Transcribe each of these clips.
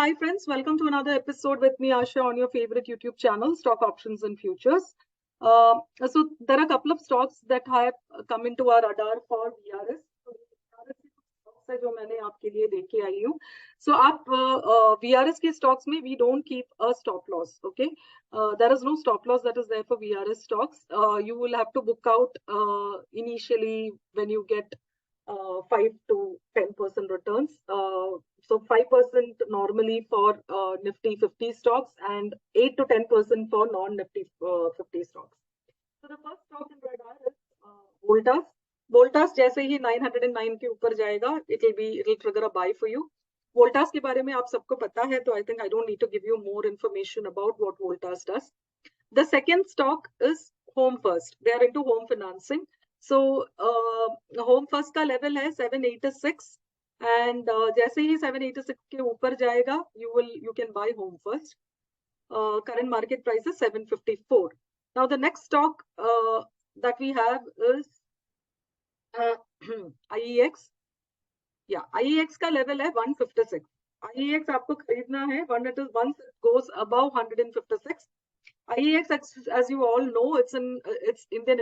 hi friends, welcome to another episode with me, Asha, on your favorite YouTube channel, Stock Options and Futures. So there are a couple of stocks that have come into our radar for VRS. So VRS के stocks है जो मैंने आपके लिए देख के आई हूँ. So आप VRS के stocks में we don't keep a stop loss, okay? There is no stop loss that is there for VRS stocks. You will have to book out initially when you get 5 to 10% returns. So 5% normally for Nifty 50 stocks and 8 to 10% for non-Nifty 50 stocks. So the first stock in radar is Voltas. Voltas जैसे ही 909 के ऊपर जाएगा, it'll trigger a buy for you. Voltas के बारे में आप सबको पता है, तो I think I don't need to give you more information about what Voltas does. The second stock is Home First. They are into home financing. So Home First का level है 786 and जैसे ही 786 के ऊपर जाएगा, you can buy Home First. Current market price is 754. Now the next stock that we have is IEX. Yeah, IEX का level है 156. IEX आपको खरीदना है once it goes above 156. IEX, as you all know, it's Indian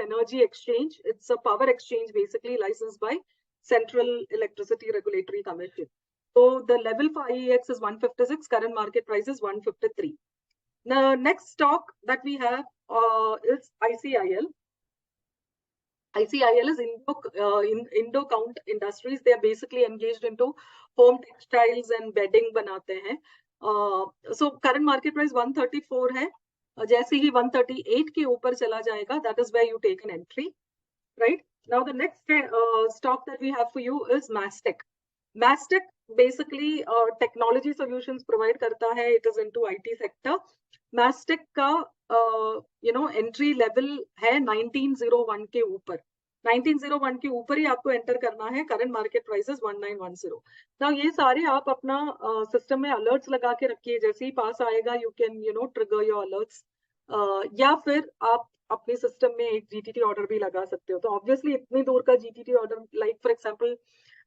Energy Exchange. It's a power exchange basically licensed by Central Electricity Regulatory Commission. So the level for IEX is 156. Current market price is 153. The next stock that we have is ICIL. ICIL is Indo Count Industries. They are basically engaged into home textiles and bedding बनाते हैं. So current market price 134 है. जैसे ही 138 के ऊपर चला जाएगा, that is where you take an entry, right? Now the next stock that we have for you is Mastech. Mastech basically technology solutions provide करता है. It is into IT sector. Mastech का entry level है 1901 के ऊपर. 1901 के ऊपर ही आपको enter करना है. Current market price is 1910. Now ये सारे आप अपना सिस्टम में अलर्ट्स लगा के रखिए. जैसे ही पास आएगा you can trigger your alerts, या फिर आप अपने सिस्टम में एक जीटीटी ऑर्डर भी लगा सकते हो. तो ऑब्वियसली इतनी दूर का GTT order, like for example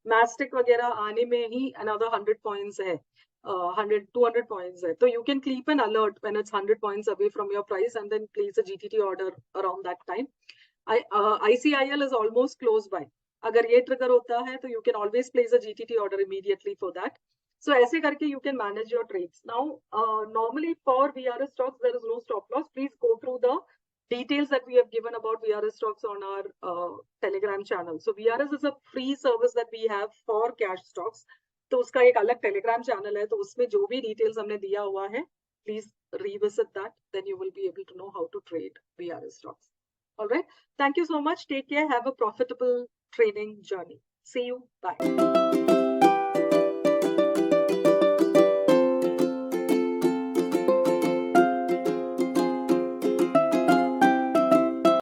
mastic वगैरह आने में ही अनदर 100 पॉइंट्स है, 200 points है. So you can keep an alert when it's 100 points away from your price and then place a GTT order around that time. ICIL is almost close by. अगर ये trigger होता है तो you can always place a GTT order immediately for that. So ऐसे करके you can manage your trades. Now normally for VRS stocks there is no stop loss. Please go through the details that we have given about VRS stocks on our Telegram channel. So VRS is a free service that we have for cash stocks. तो उसका एक अलग Telegram channel है, तो उसमें जो भी details हमने दिया हुआ है, please revisit that, then you will be able to know how to trade VRS stocks. All right. Thank you so much. Take care. Have a profitable trading journey. See you. Bye.